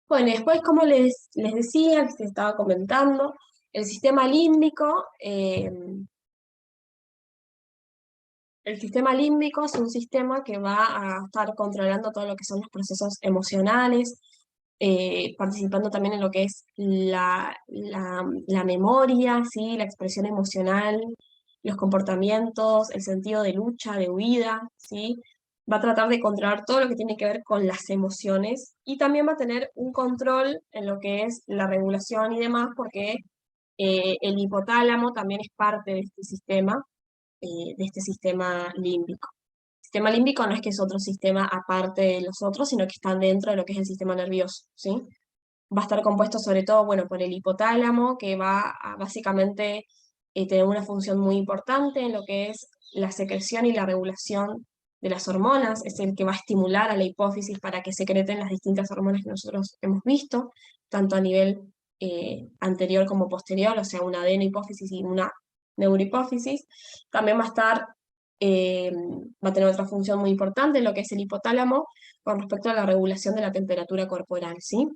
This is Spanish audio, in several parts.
Bueno, y después, como les decía, les estaba comentando, el sistema límbico, el sistema límbico es un sistema que va a estar controlando todo lo que son los procesos emocionales, participando también en lo que es la memoria, ¿sí? La expresión emocional, los comportamientos, el sentido de lucha, de huida, ¿sí? Va a tratar de controlar todo lo que tiene que ver con las emociones y también va a tener un control en lo que es la regulación y demás, porque el hipotálamo también es parte de este sistema límbico. El sistema límbico no es que es otro sistema aparte de los otros, sino que están dentro de lo que es el sistema nervioso, ¿sí? Va a estar compuesto sobre todo, bueno, por el hipotálamo, que va a básicamente tener una función muy importante en lo que es la secreción y la regulación de las hormonas, es el que va a estimular a la hipófisis para que secreten las distintas hormonas que nosotros hemos visto, tanto a nivel anterior como posterior, o sea, una adenohipófisis y una neurohipófisis. También va a estar, va a tener otra función muy importante, lo que es el hipotálamo, con respecto a la regulación de la temperatura corporal, ¿sí?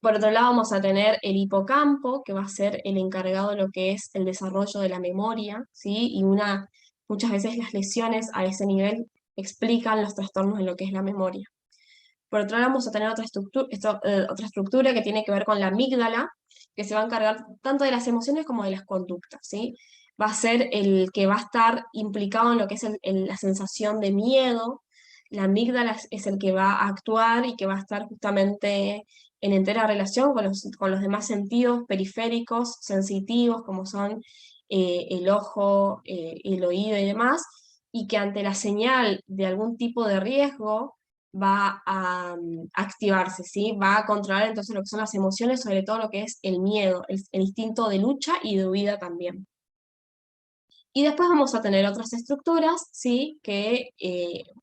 Por otro lado, vamos a tener el hipocampo, que va a ser el encargado de lo que es el desarrollo de la memoria, ¿sí? Muchas veces las lesiones a ese nivel explican los trastornos en lo que es la memoria. Por otro lado, vamos a tener otra estructura que tiene que ver con la amígdala, que se va a encargar tanto de las emociones como de las conductas, ¿sí? Va a ser el que va a estar implicado en lo que es la sensación de miedo. La amígdala es el que va a actuar y que va a estar justamente en entera relación con los demás sentidos periféricos, sensitivos, como son el ojo, el oído y demás, y que ante la señal de algún tipo de riesgo, va a activarse, ¿sí? Va a controlar entonces lo que son las emociones, sobre todo lo que es el miedo, el instinto de lucha y de huida también. Y después vamos a tener otras estructuras, ¿sí? Que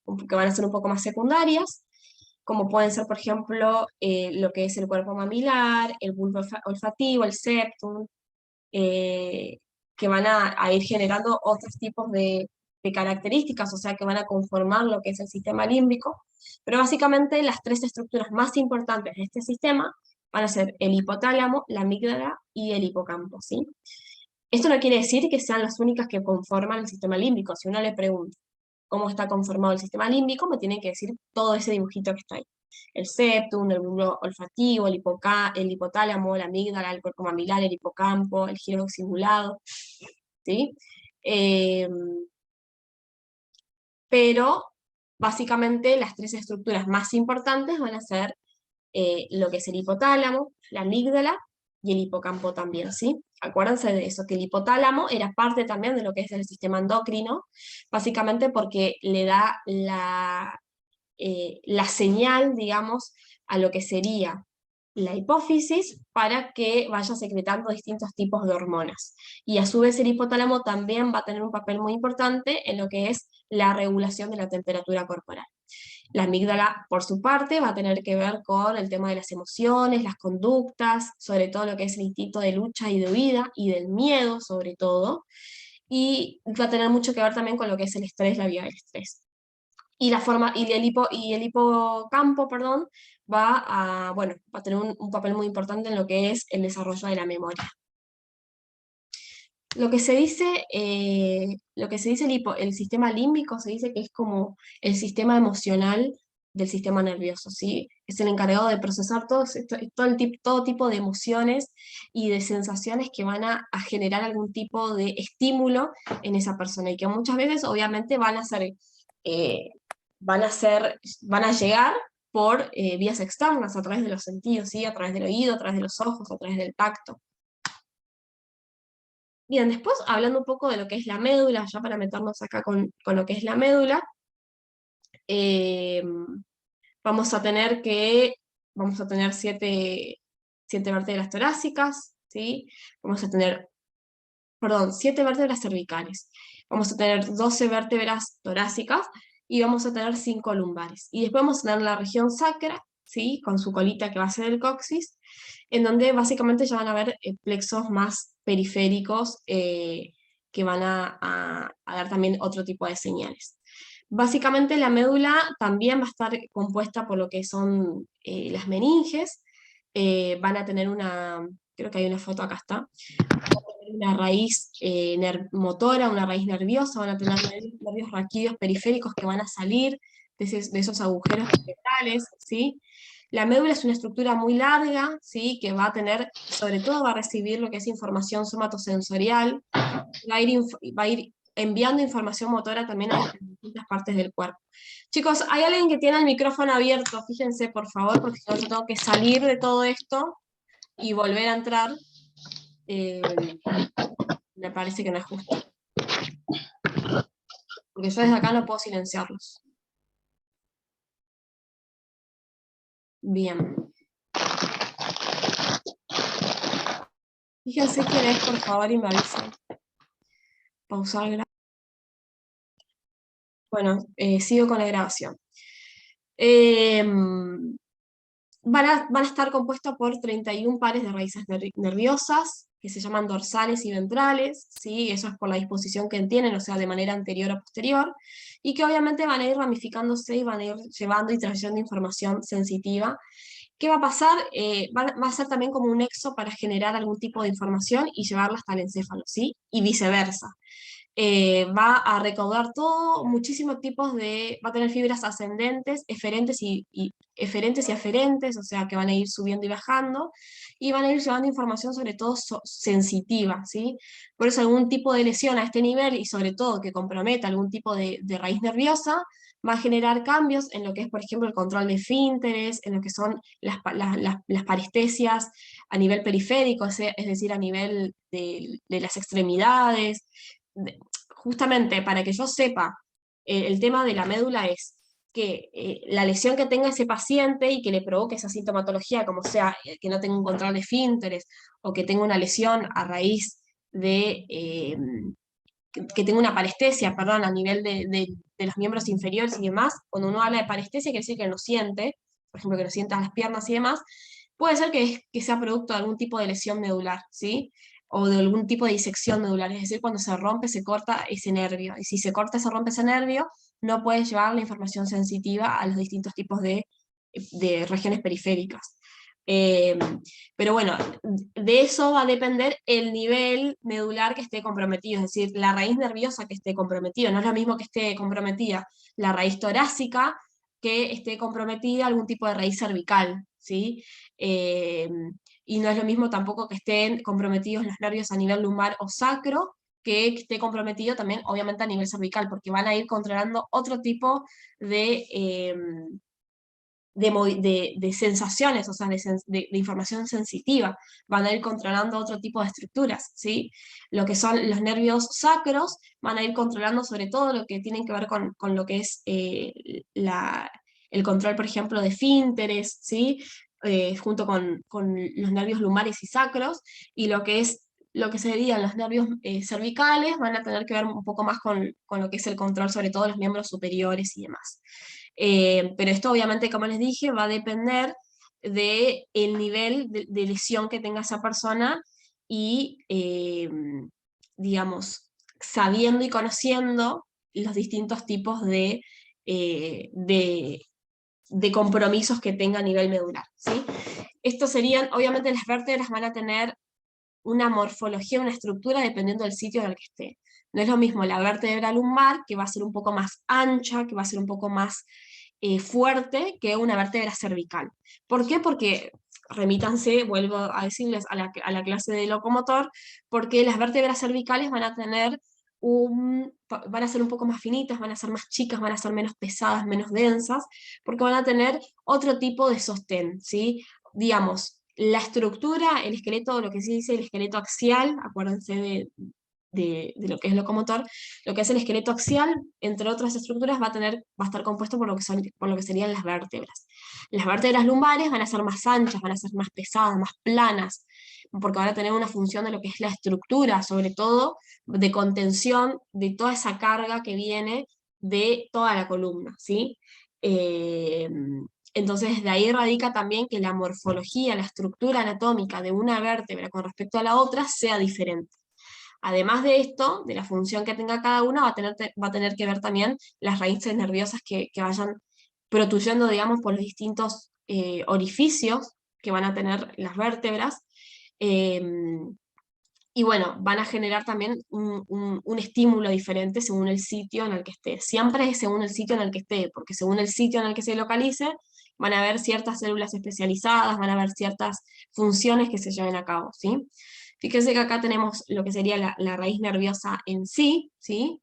van a ser un poco más secundarias, como pueden ser, por ejemplo, lo que es el cuerpo mamilar, el bulbo olfativo, el septum, eh, que van a ir generando otros tipos de características, o sea, que van a conformar lo que es el sistema límbico. Pero básicamente las tres estructuras más importantes de este sistema van a ser el hipotálamo, la amígdala y el hipocampo, ¿sí? Esto no quiere decir que sean las únicas que conforman el sistema límbico. Si uno le pregunta cómo está conformado el sistema límbico, me tiene que decir todo ese dibujito que está ahí. El septum, el bulbo olfativo, el hipotálamo, la amígdala, el cuerpo mamilar, el hipocampo, el giro cingulado, ¿sí? Eh, pero básicamente las tres estructuras más importantes van a ser lo que es el hipotálamo, la amígdala y el hipocampo también, ¿sí? Acuérdense de eso, que el hipotálamo era parte también de lo que es el sistema endocrino, básicamente porque le da la señal, digamos, a lo que sería la hipófisis para que vaya secretando distintos tipos de hormonas. Y a su vez el hipotálamo también va a tener un papel muy importante en lo que es la regulación de la temperatura corporal. La amígdala, por su parte, va a tener que ver con el tema de las emociones, las conductas, sobre todo lo que es el instinto de lucha y de huida, y del miedo, sobre todo, y va a tener mucho que ver también con lo que es el estrés, la vida del estrés. Y el hipocampo, perdón, bueno, va a tener un papel muy importante en lo que es el desarrollo de la memoria. Lo que se dice el sistema límbico, se dice que es como el sistema emocional del sistema nervioso, ¿sí? Es el encargado de procesar todo tipo de emociones y de sensaciones que van a generar algún tipo de estímulo en esa persona y que muchas veces obviamente eh, van a llegar por vías externas, a través de los sentidos, ¿sí? A través del oído, a través de los ojos, a través del tacto. Bien, después hablando un poco de lo que es la médula, ya para meternos acá con lo que es la médula, eh, vamos a tener siete vértebras torácicas, ¿sí? Vamos a tener, perdón, 7 vértebras cervicales. Vamos a tener 12 vértebras torácicas y vamos a tener 5 lumbares. Y después vamos a tener la región sacra, ¿sí? Con su colita que va a ser el coxis, en donde básicamente ya van a haber plexos más periféricos que van a dar también otro tipo de señales. Básicamente la médula también va a estar compuesta por lo que son las meninges, van a tener una, creo que hay una foto acá está, una raíz motora, una raíz nerviosa, van a tener nervios raquídeos periféricos que van a salir de esos agujeros vegetales, ¿sí? La médula es una estructura muy larga, ¿sí? Que va a tener, sobre todo va a recibir lo que es información somatosensorial, va a ir enviando información motora también a las distintas partes del cuerpo. Chicos, hay alguien que tiene el micrófono abierto, fíjense por favor, porque si no yo tengo que salir de todo esto y volver a entrar. Eh, Me parece que no es justo. Porque yo desde acá no puedo silenciarlos. Bien. Fíjense quién es, por favor, y me avisan. Pausar grabación. Bueno, sigo con la grabación. Eh, van a estar compuestos por 31 pares de raíces nerviosas, que se llaman dorsales y ventrales, ¿sí? Eso es por la disposición que tienen, o sea, de manera anterior o posterior, y que obviamente van a ir ramificándose y van a ir llevando y trayendo información sensitiva. ¿Qué va a pasar? Va a ser también como un nexo para generar algún tipo de información y llevarla hasta el encéfalo, ¿sí? Y viceversa. Va a recaudar todo, muchísimos tipos va a tener fibras ascendentes, eferentes y aferentes, o sea que van a ir subiendo y bajando, y van a ir llevando información sobre todo sensitiva, ¿sí? Por eso algún tipo de lesión a este nivel, y sobre todo que comprometa algún tipo de raíz nerviosa, va a generar cambios en lo que es, por ejemplo, el control de esfínteres, en lo que son las parestesias a nivel periférico, es decir, a nivel de las extremidades, justamente para que yo sepa, el tema de la médula es que la lesión que tenga ese paciente y que le provoque esa sintomatología, como sea que no tenga un control de esfínteres o que tenga una lesión a raíz de que tenga una parestesia, perdón, a nivel de los miembros inferiores y demás, cuando uno habla de parestesia quiere decir que no siente, por ejemplo, que no sientas las piernas y demás, puede ser que sea producto de algún tipo de lesión medular, ¿sí? O de algún tipo de disección medular, es decir, cuando se rompe, se corta ese nervio, y si se corta, se rompe ese nervio, no puedes llevar la información sensitiva a los distintos tipos de regiones periféricas. Eh, pero bueno, de eso va a depender el nivel medular que esté comprometido, es decir, la raíz nerviosa que esté comprometida. No es lo mismo que esté comprometida la raíz torácica que esté comprometida algún tipo de raíz cervical, ¿sí? Eh, y no es lo mismo tampoco que estén comprometidos los nervios a nivel lumbar o sacro, que esté comprometido también, obviamente, a nivel cervical, porque van a ir controlando otro tipo de sensaciones, o sea, de información sensitiva, van a ir controlando otro tipo de estructuras, ¿sí? Lo que son los nervios sacros van a ir controlando sobre todo lo que tienen que ver con lo que es el control, por ejemplo, de esfínteres, ¿sí? Junto con los nervios lumbares y sacros, y lo que serían los nervios cervicales van a tener que ver un poco más con lo que es el control sobre todo de los miembros superiores y demás. Pero esto obviamente, como les dije, va a depender del nivel de lesión que tenga esa persona y, digamos, sabiendo y conociendo los distintos tipos de compromisos que tenga a nivel medular, ¿sí? Estos serían, obviamente las vértebras van a tener una morfología, una estructura dependiendo del sitio en el que esté. No es lo mismo la vértebra lumbar, que va a ser un poco más ancha, que va a ser un poco más fuerte que una vértebra cervical. ¿Por qué? Porque, remítanse, vuelvo a decirles, a la clase de locomotor, porque las vértebras cervicales van a tener van a ser un poco más finitas, van a ser más chicas, van a ser menos pesadas, menos densas, porque van a tener otro tipo de sostén, ¿sí? Digamos, la estructura, el esqueleto, lo que se dice el esqueleto axial, acuérdense de lo que es locomotor, lo que es el esqueleto axial, entre otras estructuras, va a estar compuesto por lo que serían las vértebras. Las vértebras lumbares van a ser más anchas, van a ser más pesadas, más planas, porque van a tener una función de lo que es la estructura, sobre todo de contención de toda esa carga que viene de toda la columna, ¿sí? Eh, entonces, de ahí radica también que la morfología, la estructura anatómica de una vértebra con respecto a la otra sea diferente. Además de esto, de la función que tenga cada una, va a tener que ver también las raíces nerviosas que vayan protuyendo, digamos, por los distintos orificios que van a tener las vértebras. Y bueno, van a generar también un estímulo diferente según el sitio en el que esté. Siempre es según el sitio en el que esté, porque según el sitio en el que se localice, van a haber ciertas células especializadas, van a haber ciertas funciones que se lleven a cabo, ¿sí? Fíjense que acá tenemos lo que sería la raíz nerviosa en sí, ¿sí?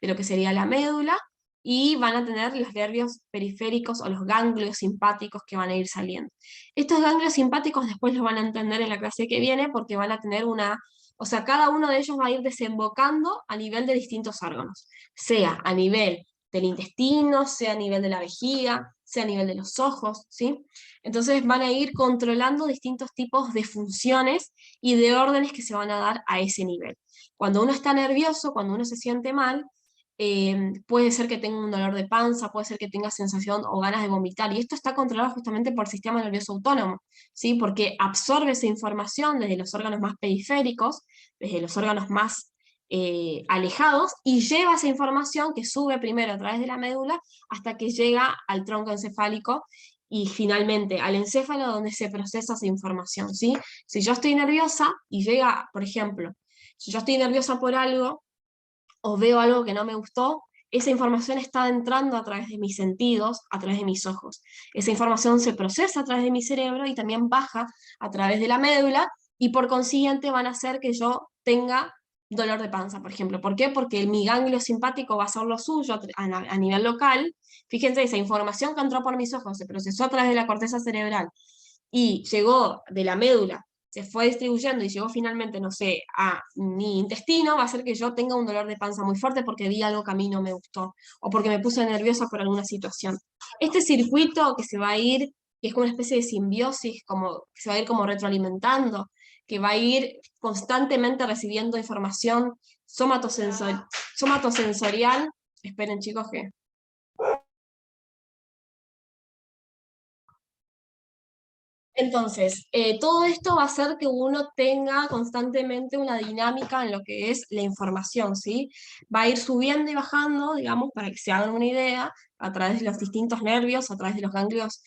De lo que sería la médula, y van a tener los nervios periféricos o los ganglios simpáticos que van a ir saliendo. Estos ganglios simpáticos después los van a entender en la clase que viene porque van a tener o sea, cada uno de ellos va a ir desembocando a nivel de distintos órganos, sea a nivel del intestino, sea a nivel de la vejiga, sea a nivel de los ojos, ¿sí? Entonces van a ir controlando distintos tipos de funciones y de órdenes que se van a dar a ese nivel. Cuando uno está nervioso, cuando uno se siente mal, puede ser que tenga un dolor de panza, puede ser que tenga sensación o ganas de vomitar, y esto está controlado justamente por el sistema nervioso autónomo, ¿sí? Porque absorbe esa información desde los órganos más periféricos, desde los órganos más alejados, y lleva esa información que sube primero a través de la médula hasta que llega al tronco encefálico y finalmente al encéfalo donde se procesa esa información, ¿sí? Si yo estoy nerviosa y llega, por ejemplo, si yo estoy nerviosa por algo, o veo algo que no me gustó, esa información está entrando a través de mis sentidos, a través de mis ojos. Esa información se procesa a través de mi cerebro y también baja a través de la médula, y por consiguiente van a hacer que yo tenga dolor de panza, por ejemplo. ¿Por qué? Porque mi ganglio simpático va a hacer lo suyo a nivel local. Fíjense, esa información que entró por mis ojos se procesó a través de la corteza cerebral y llegó de la médula, se fue distribuyendo y llegó finalmente, no sé, a mi intestino, va a hacer que yo tenga un dolor de panza muy fuerte porque vi algo que a mí no me gustó, o porque me puse nerviosa por alguna situación. Este circuito que se va a ir, que es como una especie de simbiosis, como, que se va a ir como retroalimentando, que va a ir constantemente recibiendo información somatosensorial. Esperen chicos que... Entonces, todo esto va a hacer que uno tenga constantemente una dinámica en lo que es la información, ¿sí? Va a ir subiendo y bajando, digamos, para que se hagan una idea, a través de los distintos nervios, a través de los ganglios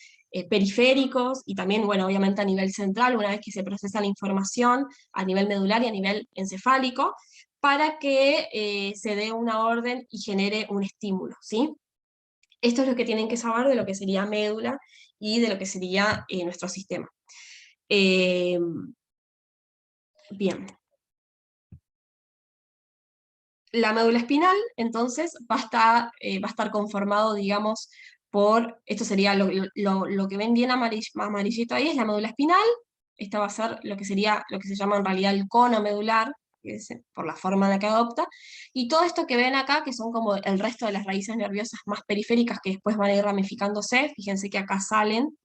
periféricos, y también, bueno, obviamente a nivel central, una vez que se procesa la información, a nivel medular y a nivel encefálico, para que se dé una orden y genere un estímulo, ¿sí? Esto es lo que tienen que saber de lo que sería médula y de lo que sería nuestro sistema. Eh, Bien, la médula espinal, entonces, va a estar conformado, digamos, por, esto sería lo que ven bien amarillito ahí, es la médula espinal. Esta va a ser lo que sería, lo que se llama en realidad el cono medular, que es por la forma en la que adopta, y todo esto que ven acá, que son como el resto de las raíces nerviosas más periféricas que después van a ir ramificándose, fíjense que acá salen,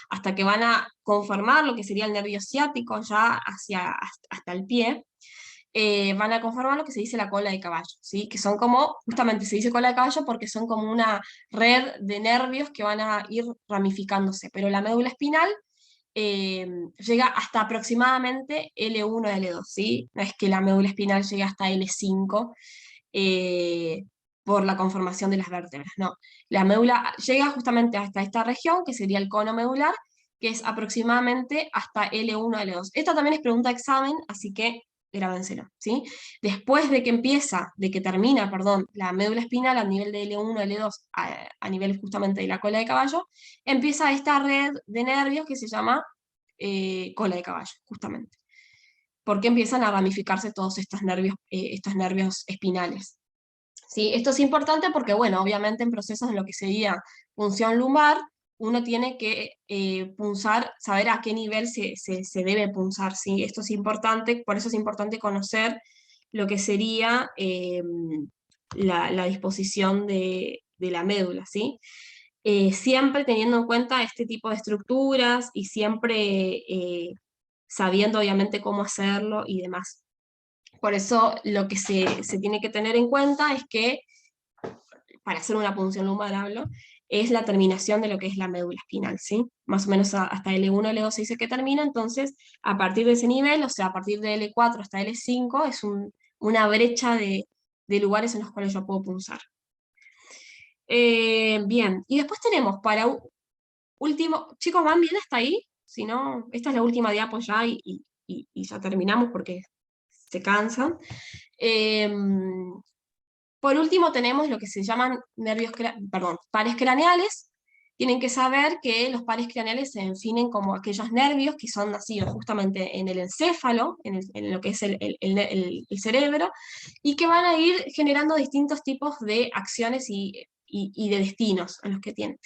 hasta que van a conformar lo que sería el nervio ciático ya hasta el pie. Van a conformar lo que se dice la cola de caballo, ¿sí? Que son como, justamente se dice cola de caballo porque son como una red de nervios que van a ir ramificándose, pero la médula espinal llega hasta aproximadamente L1, L2, ¿sí? No es que la médula espinal llegue hasta L5 eh, por la conformación de las vértebras, no. La médula llega justamente hasta esta región, que sería el cono medular, que es aproximadamente hasta L1, L2. Esta también es pregunta de examen, así que grábenselo, ¿sí? Después de que termina, perdón, la médula espinal a nivel de L1, L2, a nivel justamente de la cola de caballo, empieza esta red de nervios que se llama cola de caballo, justamente. Porque empiezan a ramificarse todos estos nervios espinales. ¿Sí? Esto es importante porque, bueno, obviamente en procesos de lo que sería punción lumbar, uno tiene que punzar, saber a qué nivel se debe punzar, ¿sí? Esto es importante, por eso es importante conocer lo que sería la disposición de la médula, ¿sí? Siempre teniendo en cuenta este tipo de estructuras y siempre sabiendo obviamente cómo hacerlo y demás. Por eso lo que se tiene que tener en cuenta es que para hacer una punción lumbar hablo, es la terminación de lo que es la médula espinal, ¿sí? Más o menos hasta L1, L2 se dice que termina, entonces a partir de ese nivel, o sea, a partir de L4 hasta L5, es un una brecha de lugares en los cuales yo puedo punzar. Bien, y después tenemos para último, chicos, ¿van bien hasta ahí? Si no, esta es la última diapo ya y ya terminamos porque se cansan. Por último tenemos lo que se llaman pares craneales. Tienen que saber que los pares craneales se definen como aquellos nervios que son nacidos justamente en el encéfalo, en lo que es el cerebro, y que van a ir generando distintos tipos de acciones y de destinos a los que tienen.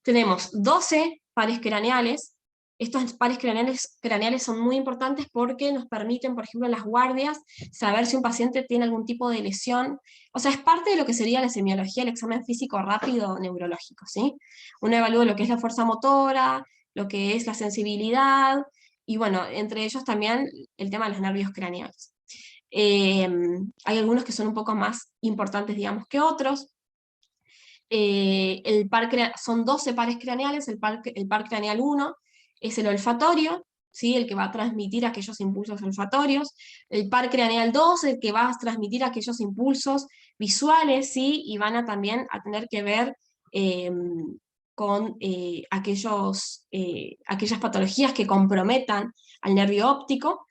Tenemos 12 pares craneales. Estos pares craneales son muy importantes porque nos permiten, por ejemplo, en las guardias, saber si un paciente tiene algún tipo de lesión. O sea, es parte de lo que sería la semiología, el examen físico rápido neurológico, ¿sí? Uno evalúa lo que es la fuerza motora, lo que es la sensibilidad, y bueno, entre ellos también el tema de los nervios craneales. Hay algunos que son un poco más importantes, digamos, que otros. Son 12 pares craneales, el par craneal 1 es el olfatorio, ¿sí? El que va a transmitir aquellos impulsos olfatorios, el par craneal 2, el que va a transmitir aquellos impulsos visuales, ¿sí? Y van a también a tener que ver con aquellas patologías que comprometan al nervio óptico.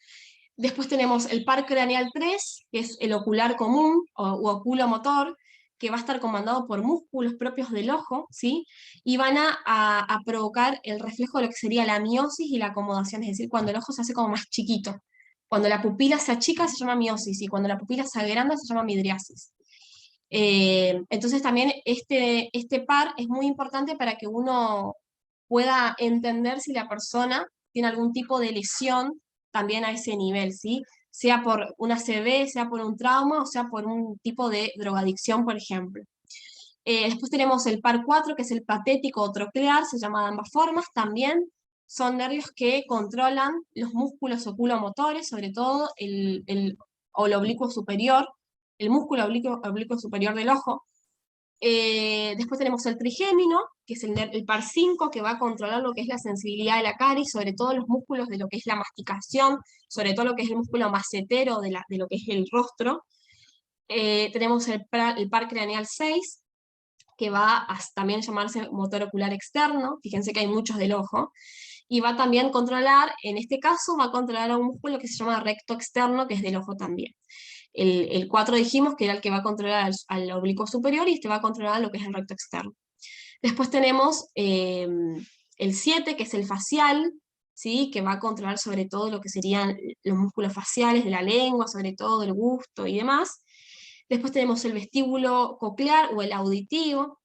Después tenemos el par craneal 3, que es el ocular común o oculomotor, que va a estar comandado por músculos propios del ojo, ¿sí? Y van a provocar el reflejo de lo que sería la miosis y la acomodación, es decir, cuando el ojo se hace como más chiquito. Cuando la pupila se achica se llama miosis, y cuando la pupila se agranda se llama midriasis. Entonces también este par es muy importante para que uno pueda entender si la persona tiene algún tipo de lesión también a ese nivel, ¿sí? Sea por una ACV, sea por un trauma, o sea por un tipo de drogadicción, por ejemplo. Después tenemos el par 4, que es el patético o troclear, se llama de ambas formas, también son nervios que controlan los músculos oculomotores, sobre todo o el oblicuo superior, el músculo oblicuo superior del ojo. Después tenemos el trigémino, que es el par 5, que va a controlar lo que es la sensibilidad de la caries, sobre todo los músculos de lo que es la masticación, sobre todo lo que es el músculo macetero de lo que es el rostro. Tenemos el par craneal 6, que va a también llamarse motor ocular externo, fíjense que hay muchos del ojo, y va también a controlar, en este caso, va a controlar a un músculo que se llama recto externo, que es del ojo también. El 4 dijimos que era el que va a controlar al oblicuo superior, y este va a controlar lo que es el recto externo. Después tenemos el 7, que es el facial, ¿sí? Que va a controlar sobre todo lo que serían los músculos faciales de la lengua, sobre todo el gusto y demás. Después tenemos el vestíbulo coclear o el auditivo,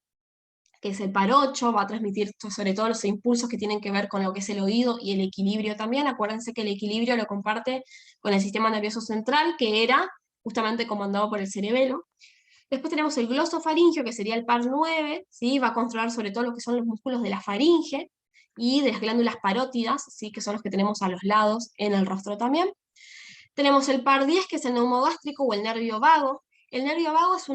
que es el par 8, va a transmitir sobre todo los impulsos que tienen que ver con lo que es el oído y el equilibrio también. Acuérdense que el equilibrio lo comparte con el sistema nervioso central, que era justamente comandado por el cerebelo. Después tenemos el glosofaringio, que sería el par 9, ¿sí? Va a controlar sobre todo lo que son los músculos de la faringe y de las glándulas parótidas, ¿sí? Que son los que tenemos a los lados en el rostro también. Tenemos el par 10, que es el neumogástrico o el nervio vago. El nervio vago es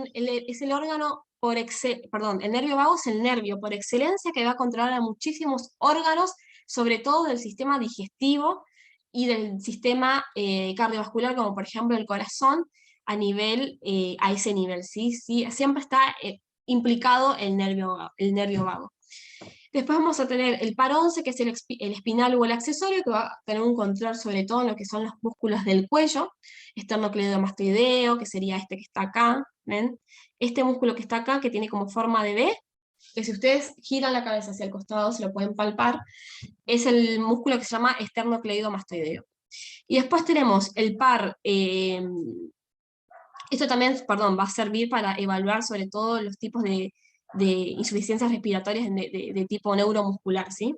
el órgano el nervio vago es el nervio por excelencia que va a controlar a muchísimos órganos, sobre todo del sistema digestivo y del sistema cardiovascular, como por ejemplo el corazón, a ese nivel, ¿sí? ¿Sí? Siempre está implicado el nervio vago. Después vamos a tener el par 11, que es el espinal o el accesorio, que va a tener un control sobre todo en lo que son los músculos del cuello, esternocleidomastoideo, que sería este que está acá, ¿ven? Este músculo que está acá, que tiene como forma de B, que si ustedes giran la cabeza hacia el costado, se lo pueden palpar, es el músculo que se llama esternocleidomastoideo. Y después tenemos el par, esto también, perdón, va a servir para evaluar sobre todo los tipos de insuficiencias respiratorias de tipo neuromuscular, ¿sí?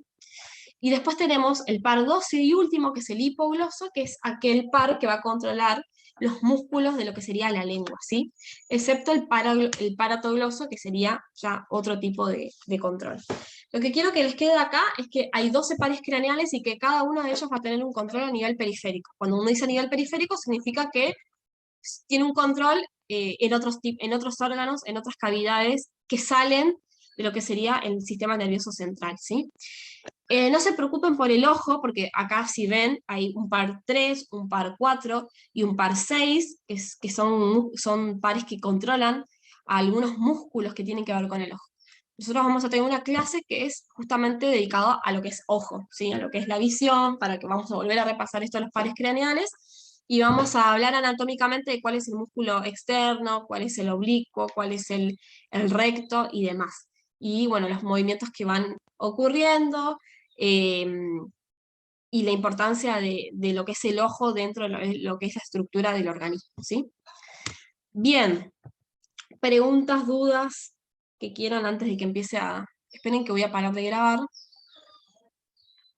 Y después tenemos el par 12 y último, que es el hipogloso, que es aquel par que va a controlar los músculos de lo que sería la lengua, ¿sí? Excepto el paratogloso, que sería ya otro tipo de control. Lo que quiero que les quede acá es que hay 12 pares craneales y que cada uno de ellos va a tener un control a nivel periférico. Cuando uno dice a nivel periférico, significa que tiene un control en otros órganos, en otras cavidades que salen de lo que sería el sistema nervioso central, ¿sí? No se preocupen por el ojo, porque acá si ven hay un par 3, un par 4 y un par 6, que son pares que controlan a algunos músculos que tienen que ver con el ojo. Nosotros vamos a tener una clase que es justamente dedicada a lo que es ojo, ¿sí? A lo que es la visión, para que vamos a volver a repasar esto de los pares craneales, y vamos a hablar anatómicamente de cuál es el músculo externo, cuál es el oblicuo, cuál es el recto y demás. Y bueno, los movimientos que van ocurriendo, eh, y la importancia de lo que es el ojo dentro de lo que es la estructura del organismo, ¿sí? Bien, preguntas, dudas que quieran antes de que empiece a... Esperen que voy a parar de grabar.